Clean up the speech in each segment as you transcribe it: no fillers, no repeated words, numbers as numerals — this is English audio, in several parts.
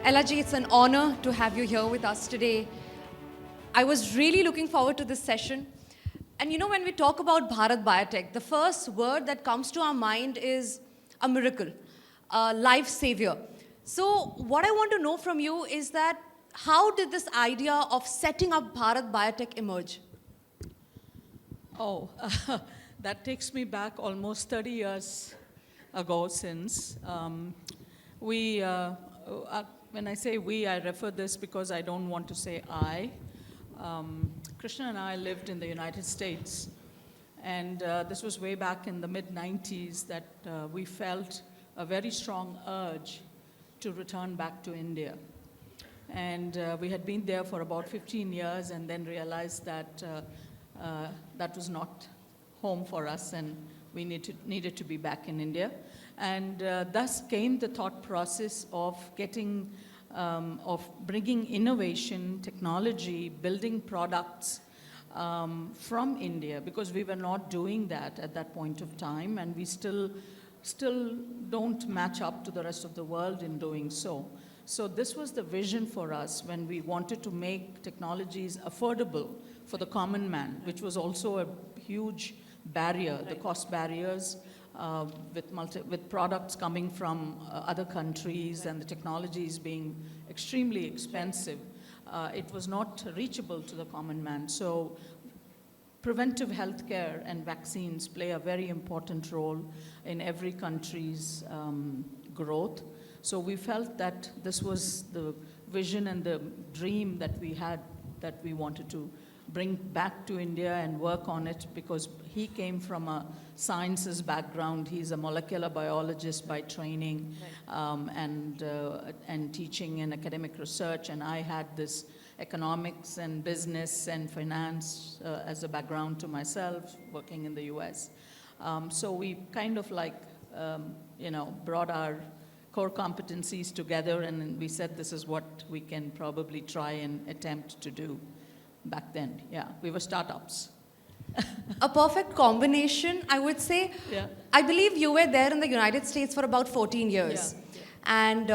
Elaji, it's an honor to have you here with us today. I was really looking forward to this session. And you know, when we talk about Bharat Biotech, the first word that comes to our mind is a miracle, a life savior. So, what I want to know from you is that how did this idea of setting up Bharat Biotech emerge? Oh, that takes me back almost 30 years ago since. We, when I say we, I refer this because I don't want to say I. Krishna and I lived in the United States, and this was way back in the mid-90s that we felt a very strong urge to return back to India. And we had been there for about 15 years and then realized that that was not home for us and we needed to be back in India. And thus came the thought process of of bringing innovation, technology, building products from India, because we were not doing that at that point of time, and we still don't match up to the rest of the world in doing so. So this was the vision for us when we wanted to make technologies affordable for the common man, which was also a huge barrier, the cost barriers with products coming from other countries and the technologies being extremely expensive. It was not reachable to the common man. So preventive healthcare and vaccines play a very important role in every country's growth. So we felt that this was the vision and the dream that we had, that we wanted to bring back to India and work on it, because he came from a sciences background. He's a molecular biologist by training, and teaching in academic research, and I had this economics and business and finance as a background to myself, working in the US. So we kind of brought our core competencies together, and we said this is what we can probably try and attempt to do. Back then, yeah, we were startups. A perfect combination, I would say. Yeah. I believe you were there in the United States for about 14 years. Yeah. And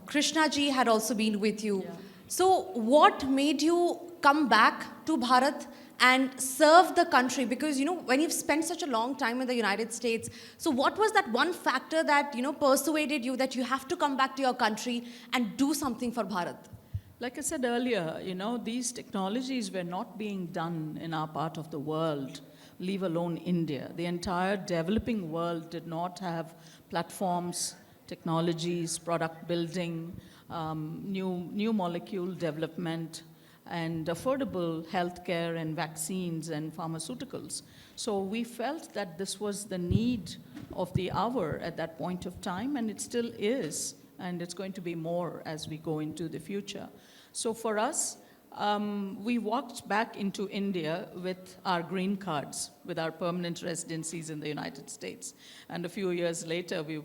Krishna ji had also been with you. Yeah. So what made you come back to Bharat and serve the country? Because, you know, when you've spent such a long time in the United States, so what was that one factor that, you know, persuaded you that you have to come back to your country and do something for Bharat? Like I said earlier, you know, these technologies were not being done in our part of the world, leave alone India. The entire developing world did not have platforms, technologies, product building, new molecule development, and affordable healthcare and vaccines and pharmaceuticals. So we felt that this was the need of the hour at that point of time, and it still is, and it's going to be more as we go into the future. So for us, we walked back into India with our green cards, with our permanent residencies in the United States. And a few years later, we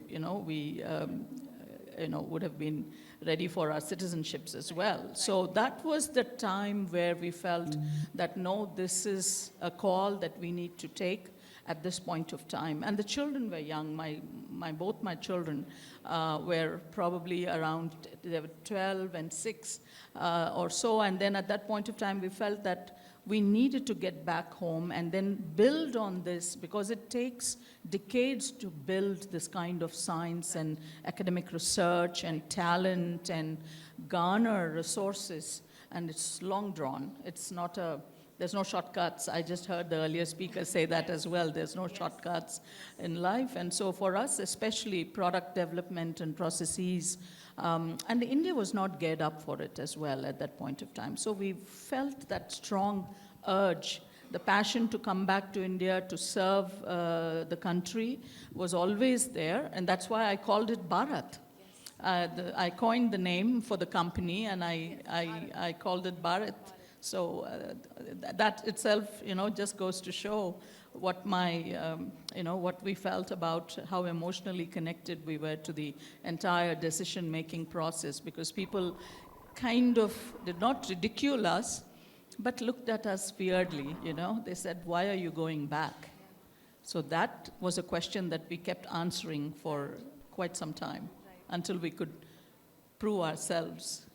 would have been ready for our citizenships as well. So that was the time where we felt that, no, this is a call that we need to take at this point of time. And the children were young. Both my children were probably around, they were 12 and 6 or so. And then at that point of time, we felt that we needed to get back home and then build on this, because it takes decades to build this kind of science and academic research and talent and garner resources. And it's long drawn. It's not there's no shortcuts. I just heard the earlier speaker say that as well. There's no shortcuts in life. And so for us, especially product development and processes, and India was not geared up for it as well at that point of time. So we felt that strong urge, the passion to come back to India to serve the country was always there. And that's why I called it Bharat. I coined the name for the company, and I called it Bharat. So that itself, you know, just goes to show what what we felt about how emotionally connected we were to the entire decision-making process, because people kind of did not ridicule us, but looked at us weirdly, you know. They said, "Why are you going back?" So that was a question that we kept answering for quite some time until we could prove ourselves.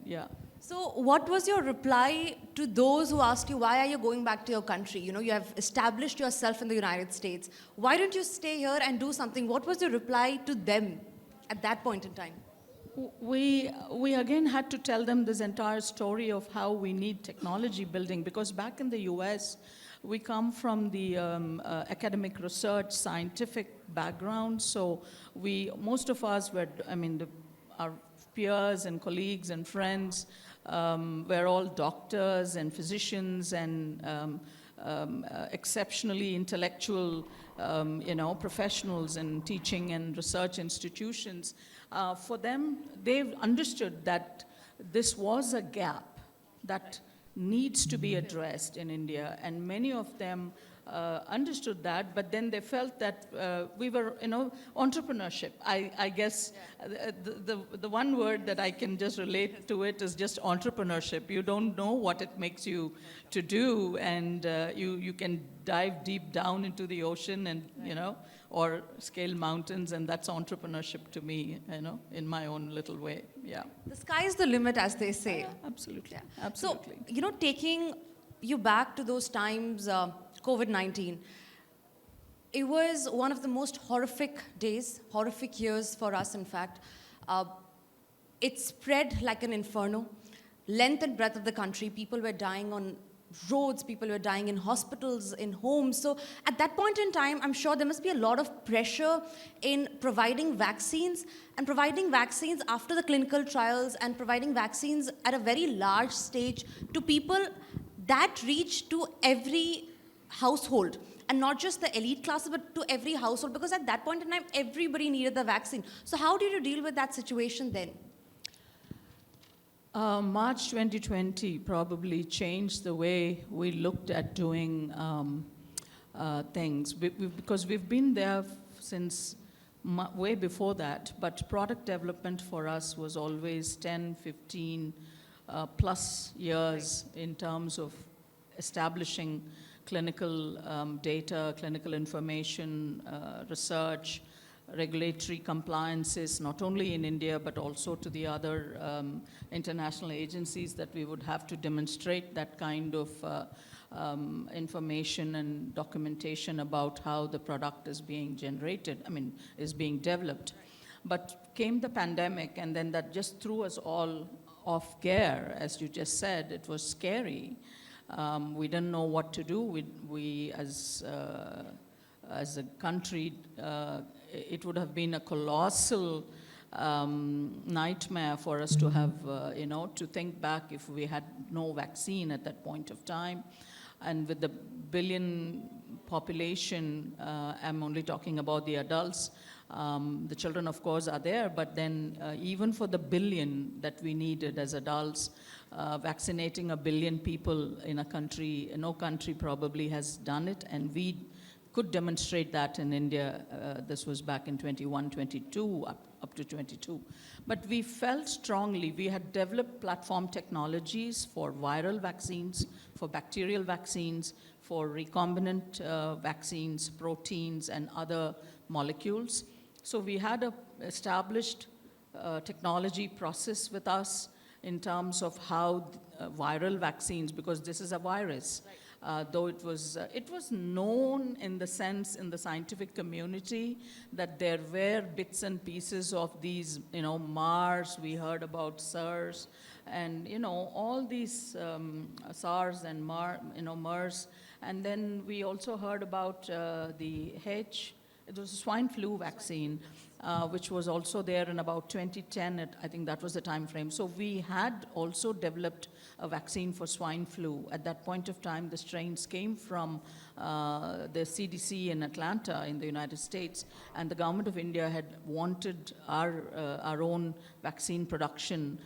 Yeah. So, what was your reply to those who asked you, why are you going back to your country? You know, you have established yourself in the United States. Why don't you stay here and do something? What was your reply to them at that point in time? We again had to tell them this entire story of how we need technology building, because back in the US, we come from the academic research, scientific background. So most of us were, our peers and colleagues and friends were all doctors and physicians and exceptionally intellectual, professionals in teaching and research institutions. For them, they've understood that this was a gap that needs to be addressed in India, and many of them understood that, but then they felt that we were, entrepreneurship. I guess the one word that I can just relate to it is just entrepreneurship. You don't know what it makes you to do, and you can dive deep down into the ocean and, or scale mountains, and that's entrepreneurship to me, in my own little way. Yeah. The sky is the limit, as they say. Absolutely. Yeah. Absolutely. So, taking you back to those times, COVID-19, it was one of the most horrific days, horrific years for us, in fact. It spread like an inferno. Length and breadth of the country, people were dying on roads, people were dying in hospitals, in homes. So at that point in time, I'm sure there must be a lot of pressure in providing vaccines, and providing vaccines after the clinical trials, and providing vaccines at a very large stage to people that reach to every household, and not just the elite classes, but to every household, because at that point in time, everybody needed the vaccine. So how did you deal with that situation then? March 2020 probably changed the way we looked at doing things, because we've been there since way before that, but product development for us was always 10, 15 plus years in terms of establishing clinical data, clinical information, research, regulatory compliances, not only in India, but also to the other international agencies that we would have to demonstrate that kind of information and documentation about how the product is being generated, is being developed. But came the pandemic, and then that just threw us all off gear, as you just said. It was scary. We didn't know what to do. We as a country, it would have been a colossal nightmare for us to have, to think back if we had no vaccine at that point of time. And with the billion population, I'm only talking about the adults. The children, of course, are there, but then even for the billion that we needed as adults, vaccinating a billion people in a country, no country probably has done it, and we could demonstrate that in India. This was back in 21, 22, up to 22. But we felt strongly, we had developed platform technologies for viral vaccines, for bacterial vaccines, for recombinant vaccines, proteins, and other molecules. So we had an established technology process with us in terms of how viral vaccines, because this is a virus, though it was known in the sense in the scientific community that there were bits and pieces of these, MERS, we heard about SARS, and all these SARS and MERS, and then we also heard about it was a swine flu vaccine, which was also there in about 2010. I think that was the time frame. So we had also developed a vaccine for swine flu. At that point of time, the strains came from the CDC in Atlanta in the United States, and the government of India had wanted our own vaccine production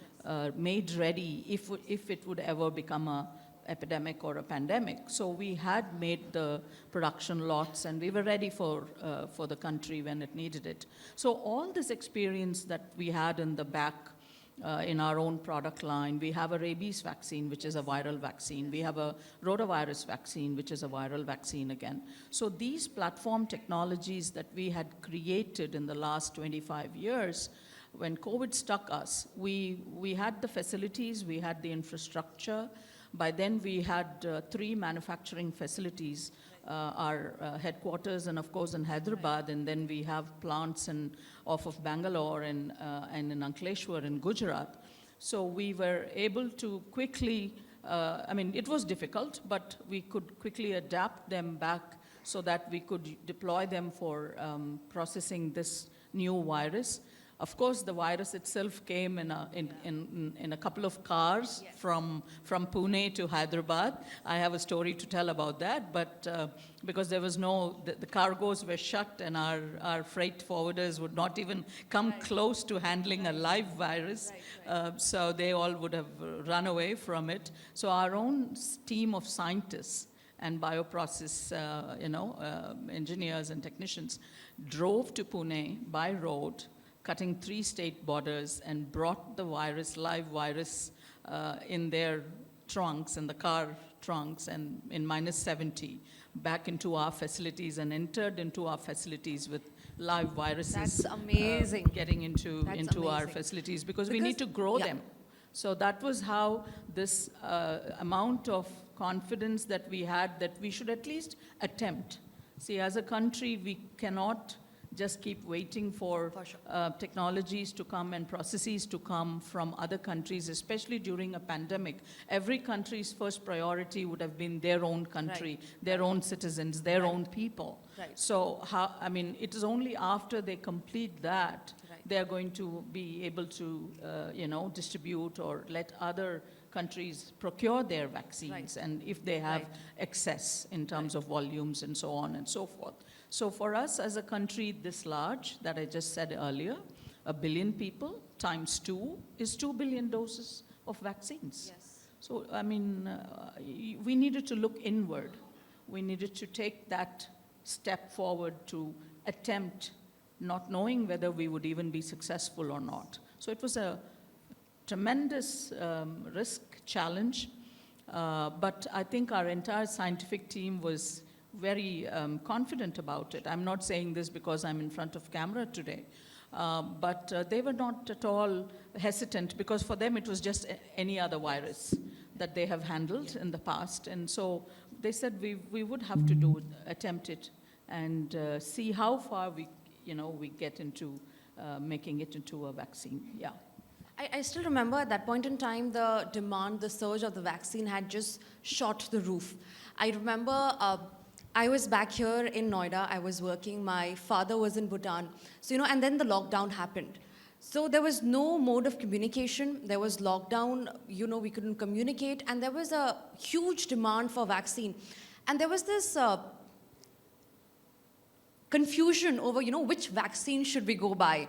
made ready if it would ever become a epidemic or a pandemic. So we had made the production lots, and we were ready for the country when it needed it. So all this experience that we had in the back in our own product line, we have a rabies vaccine, which is a viral vaccine. We have a rotavirus vaccine, which is a viral vaccine again. So these platform technologies that we had created in the last 25 years when COVID struck us, we had the facilities, we had the infrastructure. By then, we had 3 manufacturing facilities, our headquarters, and of course in Hyderabad, and then we have plants off of Bangalore and in Ankleshwar in Gujarat. So we were able to quickly, it was difficult, but we could quickly adapt them back so that we could deploy them for processing this new virus. Of course, the virus itself came in a couple of cars from Pune to Hyderabad. I have a story to tell about that, but because there was the cargoes were shut and our freight forwarders would not even come close to handling a live virus, so they all would have run away from it. So our own team of scientists and bioprocess engineers and technicians drove to Pune by road, cutting 3 state borders, and brought the live virus, in their trunks, in the car trunks, and in -70, back into our facilities and entered into our facilities with live viruses. That's amazing. Getting into our facilities because we need to grow them. So that was how this amount of confidence that we had that we should at least attempt. See, as a country, we cannot just keep waiting for technologies to come and processes to come from other countries, especially during a pandemic. Every country's first priority would have been their own country, their own citizens, their own people. So, it is only after they complete that they're going to be able to, distribute or let other countries procure their vaccines, and if they have excess in terms of volumes and so on and so forth. So for us as a country this large, that I just said earlier, 1 billion people times 2 is 2 billion doses of vaccines. Yes. So, we needed to look inward. We needed to take that step forward to attempt, not knowing whether we would even be successful or not. So it was a tremendous risk challenge, but I think our entire scientific team was very confident about it. I'm not saying this because I'm in front of camera today, but they were not at all hesitant because for them it was just any other virus that they have handled in the past. And so they said we would have to attempt it and see how far we get into making it into a vaccine. Yeah. I still remember at that point in time, the demand, the surge of the vaccine had just shot the roof. I remember I was back here in Noida. I was working. My father was in Bhutan. So, and then the lockdown happened. So there was no mode of communication. There was lockdown. We couldn't communicate. And there was a huge demand for vaccine. And there was this confusion over, which vaccine should we go by.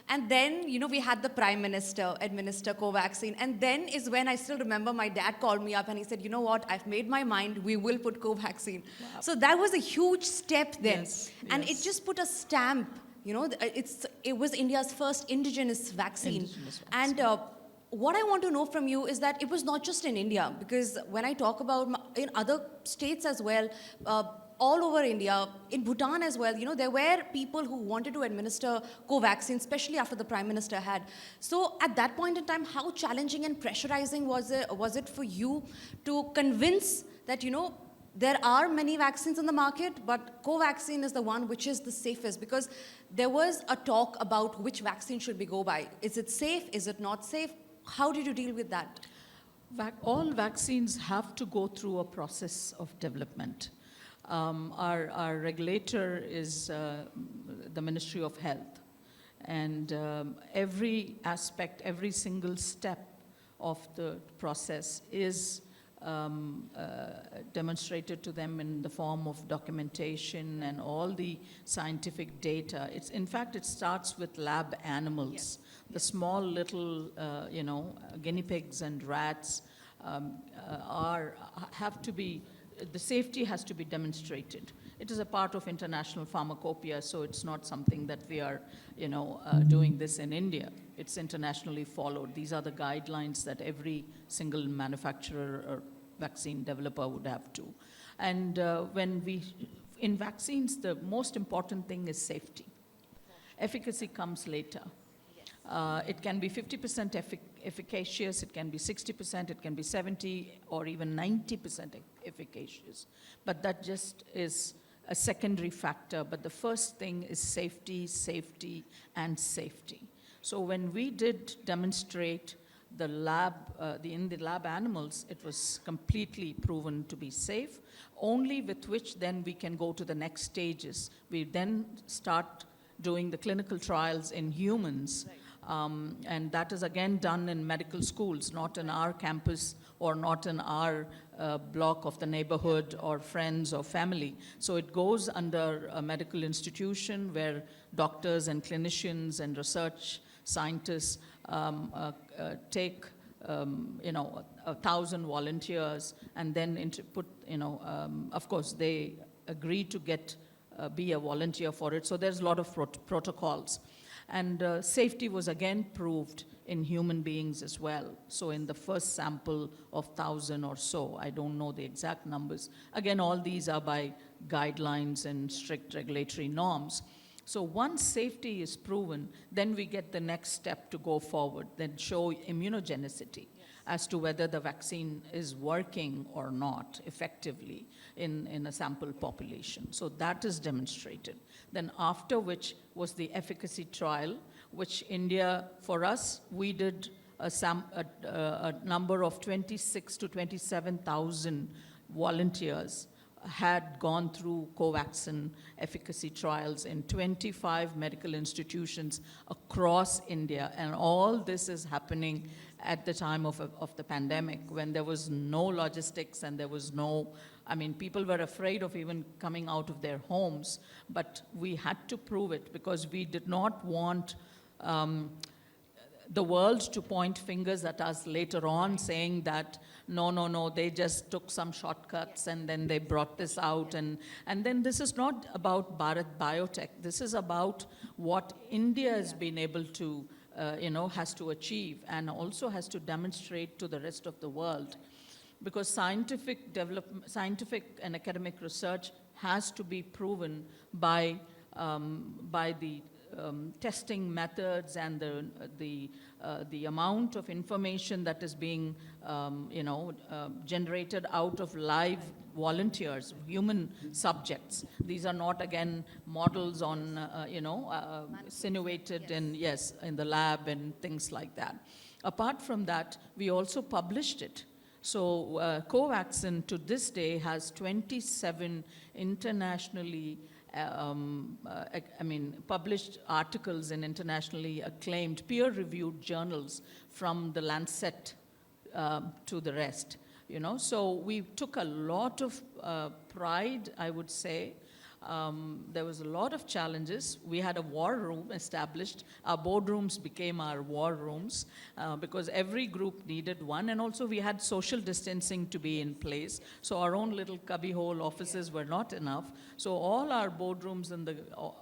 And then, we had the Prime Minister administer Covaxin. And then is when I still remember my dad called me up and he said, you know what, I've made my mind, we will put Covaxin. Wow. So that was a huge step then. Yes, and it just put a stamp, it was India's first indigenous vaccine. And what I want to know from you is that it was not just in India, because when I talk about in other states as well, all over India, in Bhutan as well, there were people who wanted to administer Covaxin, especially after the Prime Minister had. So at that point in time, how challenging and pressurizing was it for you to convince that, there are many vaccines on the market, but Covaxin is the one which is the safest? Because there was a talk about which vaccine should we go by. Is it safe? Is it not safe? How did you deal with that? All vaccines have to go through a process of development. Our regulator is the Ministry of Health, and every aspect, every single step of the process is demonstrated to them in the form of documentation and all the scientific data. In fact, it starts with lab animals. Yes. The small little, guinea pigs and rats have to be. The safety has to be demonstrated. It is a part of international pharmacopoeia, so it's not something that we are, doing this in India. It's internationally followed. These are the guidelines that every single manufacturer or vaccine developer would have to. And in vaccines, the most important thing is safety. Efficacy comes later. It can be 50% efficacious, it can be 60%, it can be 70 or even 90% efficacious. But that just is a secondary factor. But the first thing is safety, safety, and safety. So when we did demonstrate the lab, in the lab animals, it was completely proven to be safe, only with which then we can go to the next stages. We then start doing the clinical trials in humans. Right. And that is again done in medical schools, not in our campus or not in our block of the neighborhood or friends or family. So it goes under a medical institution where doctors and clinicians and research scientists take 1,000 volunteers and then of course they agree to be a volunteer for it. So there's a lot of protocols. And safety was again proved in human beings as well. So in the first sample of 1,000 or so, I don't know the exact numbers. Again, all these are by guidelines and strict regulatory norms. So once safety is proven, then we get the next step to go forward, then show immunogenicity as to whether the vaccine is working or not effectively in a sample population. So that is demonstrated. Then after which was the efficacy trial, which India, for us, we did a number of 26 to 27,000 volunteers had gone through Covaxin efficacy trials in 25 medical institutions across India. And all this is happening at the time of the pandemic, when there was no logistics and there was no, people were afraid of even coming out of their homes, but we had to prove it because we did not want the world to point fingers at us later on saying that, no, they just took some shortcuts and then they brought this out. And then this is not about Bharat Biotech. This is about what India has been able to, has to achieve and also has to demonstrate to the rest of the world. Because scientific and academic research has to be proven by the testing methods and the amount of information that is being generated out of live volunteers, human subjects. These are not again models on simulated in the lab and things like that. Apart from that, we also published it. So Covaxin to this day has 27 internationally published articles in internationally acclaimed peer-reviewed journals from the Lancet to the rest. So we took a lot of pride, I would say. There was a lot of challenges. We had a war room established. Our boardrooms became our war rooms because every group needed one. And also we had social distancing to be in place. So our own little cubbyhole offices were not enough. So all our boardrooms in the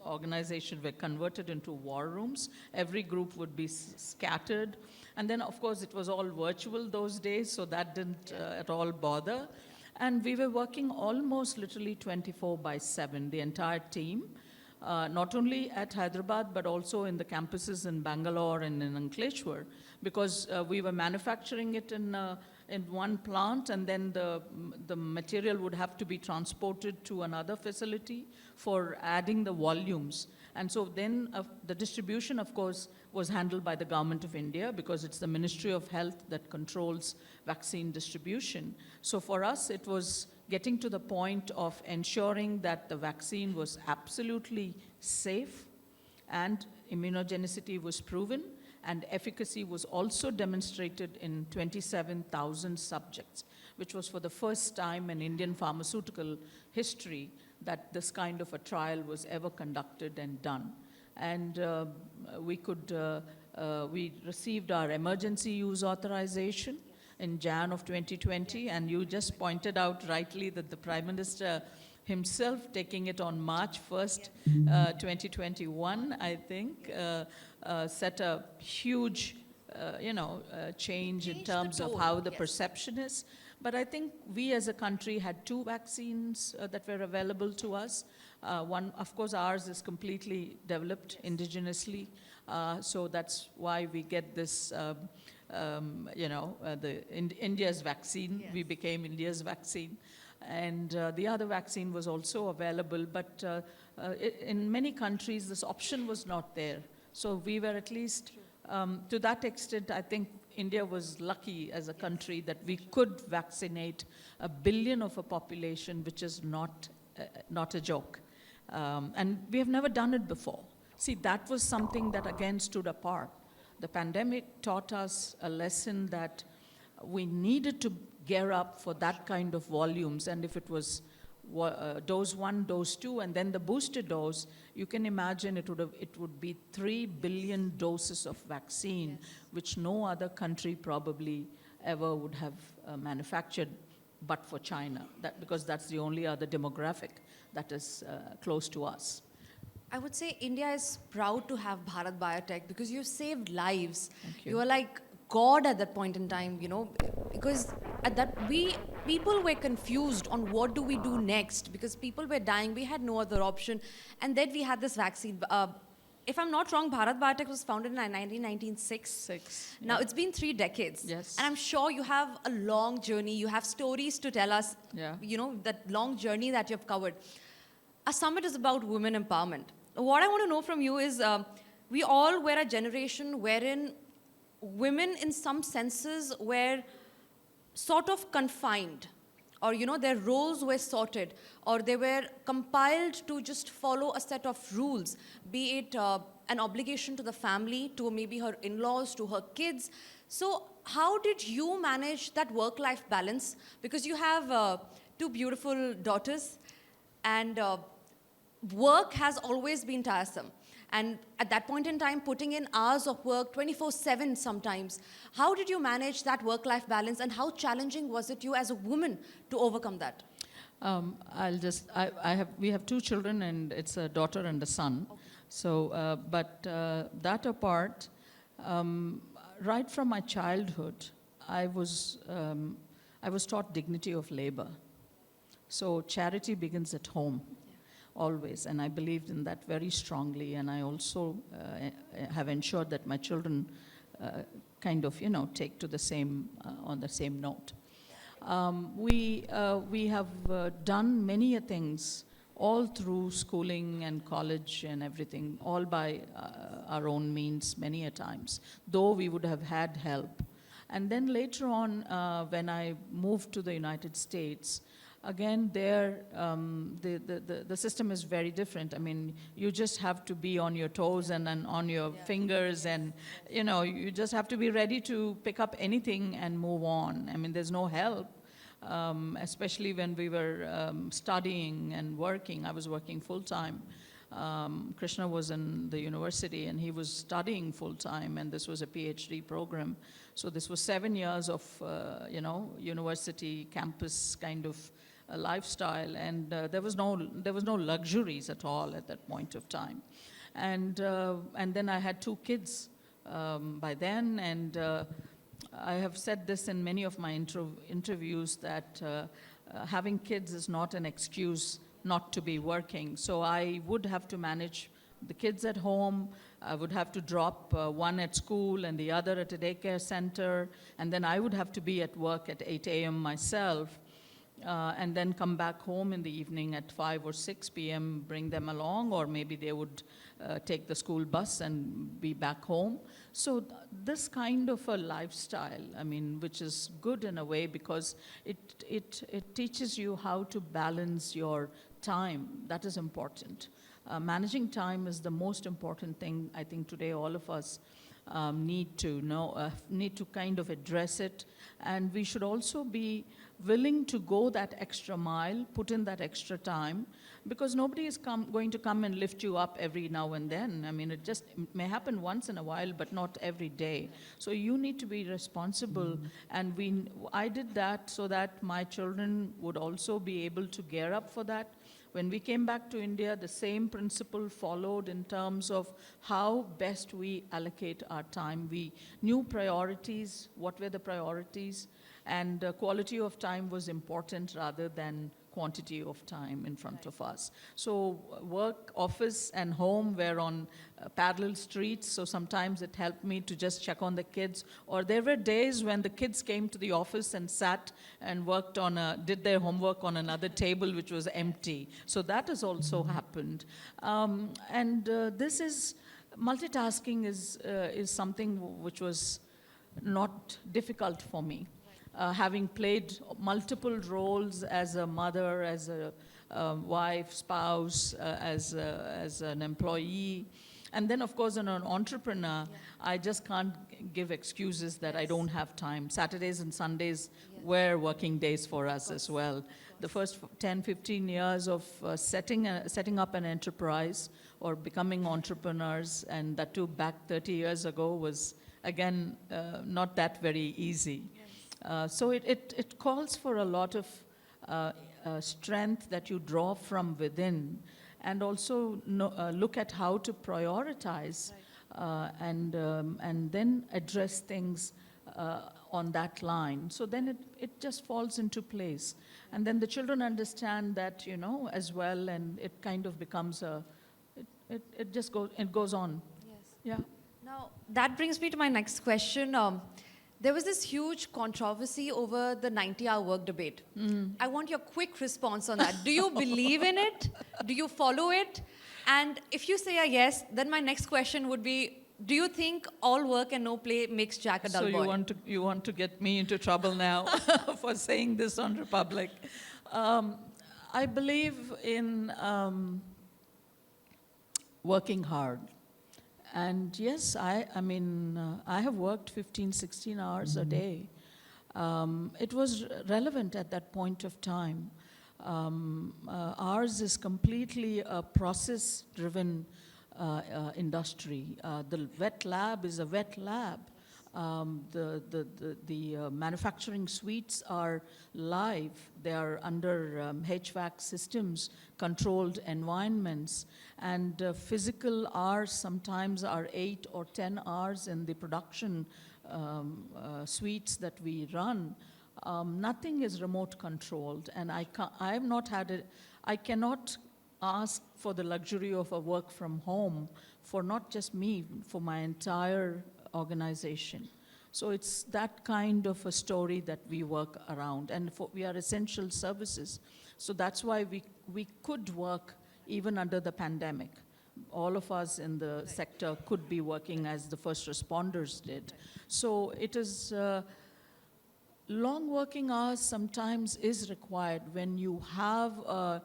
organization were converted into war rooms. Every group would be scattered. And then, of course, it was all virtual those days, so that didn't at all bother. And we were working almost literally 24/7, the entire team, not only at Hyderabad, but also in the campuses in Bangalore and in Ankleshwar, because we were manufacturing it in one plant, and then the material would have to be transported to another facility for adding the volumes. And so then the distribution, of course, was handled by the Government of India because it's the Ministry of Health that controls vaccine distribution. So for us, it was getting to the point of ensuring that the vaccine was absolutely safe and immunogenicity was proven and efficacy was also demonstrated in 27,000 subjects, which was for the first time in Indian pharmaceutical history that this kind of a trial was ever conducted and done. And we received our emergency use authorization in Jan of 2020, and you just pointed out rightly that the Prime Minister himself taking it on March 1st, 2021, I think, set a huge, change in terms of how the perception is. But I think we as a country had 2 vaccines that were available to us. One, of course, ours is completely developed indigenously. So that's why we get this, India's vaccine. Yes. We became India's vaccine. And the other vaccine was also available, but in many countries, this option was not there. So we were at least, to that extent, I think India was lucky as a country that we could vaccinate 1 billion of a population, which is not a joke. And we have never done it before. See, that was something that again stood apart. The pandemic taught us a lesson that we needed to gear up for that kind of volumes. And if it was dose 1, dose 2, and then the booster dose, you can imagine it would be 3 billion doses of vaccine, Yes. which no other country probably ever would have manufactured but for China, because that's the only other demographic that is close to us. I would say India is proud to have Bharat Biotech because you saved lives. Thank you. You were like God at that point in time, because at that people were confused on what do we do next because people were dying. We had no other option, and then we had this vaccine. If I'm not wrong, Bharat Biotech was founded in 1996. Now, Yeah. it's been 3 decades. Yes. And I'm sure you have a long journey. You have stories to tell us, Yeah. that long journey that you've covered. Our summit is about women empowerment. What I want to know from you is we all were a generation wherein women, in some senses, were sort of confined, or their roles were sorted, or they were compiled to just follow a set of rules, be it an obligation to the family, to maybe her in-laws, to her kids. So how did you manage that work-life balance? Because you have 2 beautiful daughters, and work has always been tiresome. And at that point in time, putting in hours of work 24/7 sometimes, how did you manage that work-life balance, and how challenging was it you as a woman to overcome that? We have 2 children, and it's a daughter and a son. Okay. So, that apart, right from my childhood, I was taught dignity of labor. So charity begins at home. Always, and I believed in that very strongly, and I also have ensured that my children take to the same, on the same note. We have done many things all through schooling and college and everything, all by our own means many a times, though we would have had help. And then later on, when I moved to the United States, again, there, the system is very different. I mean, you just have to be on your toes and on your fingers, and, you just have to be ready to pick up anything and move on. I mean, there's no help, especially when we were studying and working. I was working full-time. Krishna was in the university, and he was studying full-time, and this was a PhD program. So this was 7 years of, university campus kind of a lifestyle, and there was no luxuries at all at that point of time, and then I had 2 kids by then, and I have said this in many of my interviews that having kids is not an excuse not to be working. So I would have to manage the kids at home. I would have to drop one at school and the other at a daycare center, and then I would have to be at work at 8 a.m. myself. And then come back home in the evening at 5 or 6 p.m., bring them along, or maybe they would take the school bus and be back home. So this kind of a lifestyle, I mean, which is good in a way because it teaches you how to balance your time. That is important. Managing time is the most important thing, I think, today all of us need to know, need to kind of address it. And we should also be willing to go that extra mile, put in that extra time, because nobody is going to come and lift you up every now and then. I mean, it may happen once in a while, but not every day. So you need to be responsible. And I did that so that my children would also be able to gear up for that. When we came back to India, the same principle followed in terms of how best we allocate our time. We knew priorities, what were the priorities, and quality of time was important rather than quantity of time in front of us. So work, office, and home were on parallel streets, so sometimes it helped me to just check on the kids. Or there were days when the kids came to the office and sat and worked on did their homework on another table which was empty. So that has also happened. This is, multitasking is something which was not difficult for me. Having played multiple roles as a mother, as a wife, spouse, as an employee, and then of course as an entrepreneur, I just can't give excuses that I don't have time. Saturdays and Sundays were working days for us as well. The first 10, 15 years of setting up an enterprise or becoming entrepreneurs, and that too back 30 years ago, was again not that very easy. So it calls for a lot of strength that you draw from within, and also look at how to prioritize and then address things on that line. So then it just falls into place. And then the children understand that, as well, and it kind of becomes it goes on. Yes. Yeah. Now, that brings me to my next question. There was this huge controversy over the 90-hour work debate. I want your quick response on that. Do you believe in it? Do you follow it? And if you say a yes, then my next question would be, do you think all work and no play makes Jack a dull boy? So you want to get me into trouble now for saying this on Republic. I believe in working hard. And yes, I have worked 15, 16 hours a day. It was relevant at that point of time. Ours is completely a process-driven industry. The wet lab is a wet lab. The manufacturing suites are live. They are under HVAC systems, controlled environments, and physical hours sometimes are 8 or 10 hours in the production suites that we run. Nothing is remote controlled, and I cannot ask for the luxury of a work from home for not just me, for my entire organization. So it's that kind of a story that we work around, and we are essential services. So that's why we could work even under the pandemic. All of us in the sector could be working as the first responders did. So it is long working hours sometimes is required when you have a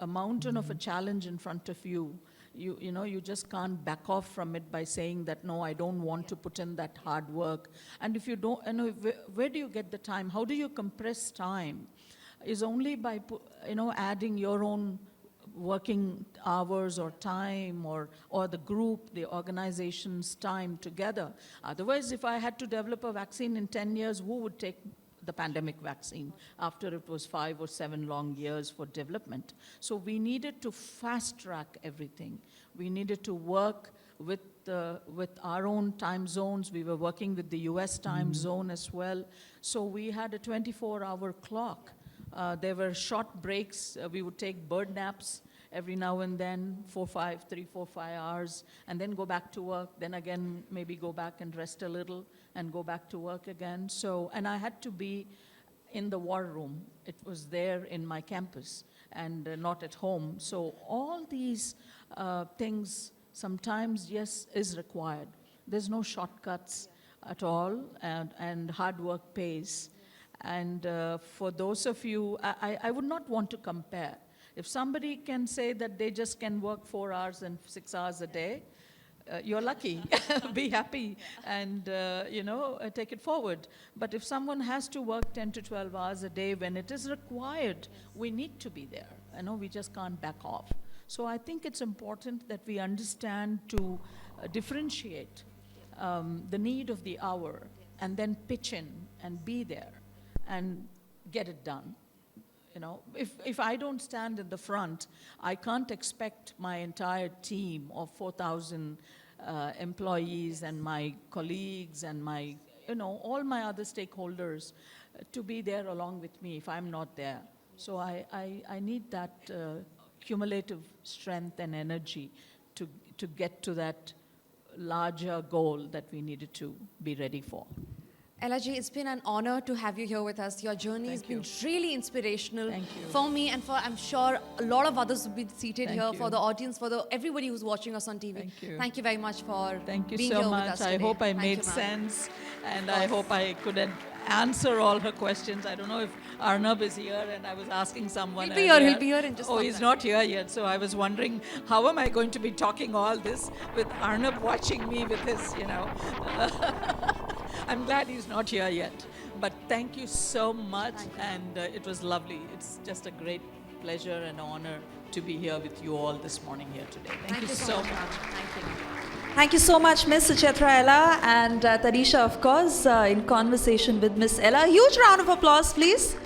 mountain of a challenge in front of you. You just can't back off from it by saying that, no, I don't want to put in that hard work. And if you don't, where do you get the time? How do you compress time? Is only by, adding your own working hours or time or the group, the organization's time together. Otherwise, if I had to develop a vaccine in 10 years, who would take the pandemic vaccine after it was 5 or 7 long years for development? So we needed to fast track everything. We needed to work with our own time zones. We were working with the US time zone as well. So we had a 24-hour clock. There were short breaks. We would take bird naps every now and then, 3, 4, 5 hours, and then go back to work. Then again, maybe go back and rest a little and go back to work again. So, and I had to be in the war room. It was there in my campus and not at home. So all these things sometimes, yes, is required. There's no shortcuts at all, and hard work pays. And for those of you, I would not want to compare. If somebody can say that they just can work 4 hours and 6 hours a day, you're lucky. Be happy and, take it forward. But if someone has to work 10 to 12 hours a day when it is required, we need to be there. We just can't back off. So I think it's important that we understand to differentiate the need of the hour and then pitch in and be there and get it done. If I don't stand in the front, I can't expect my entire team of 4,000 employees and my colleagues and my, all my other stakeholders to be there along with me if I'm not there. So I need that cumulative strength and energy to get to that larger goal that we needed to be ready for. Ella ji, it's been an honor to have you here with us. Your journey has been really inspirational Thank you. for me and for, I'm sure, a lot of others will be seated Thank here, you. for the audience, for everybody who's watching us on TV. Thank you. Thank you very much for Thank you being so here much. with us I today. hope I Thank made you, ma'am. sense, and I hope I could answer all her questions. I don't know if Arnab is here, and I was asking someone. He'll be here, earlier. he'll be here in just Oh, some he's time. not here yet, so I was wondering how am I going to be talking all this with Arnab watching me with his, I'm glad he's not here yet. But thank you so much, and it was lovely. It's just a great pleasure and honor to be here with you all this morning here today. Thank you so much. ma'am. Thank you. Thank you so much, Miss Suchitra Ella and Tanisha, of course, in conversation with Miss Ella. Huge round of applause, please.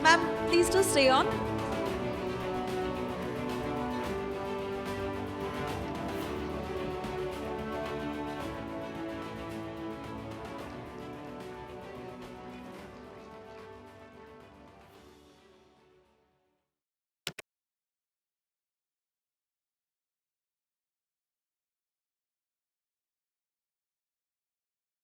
Ma'am, please do stay on.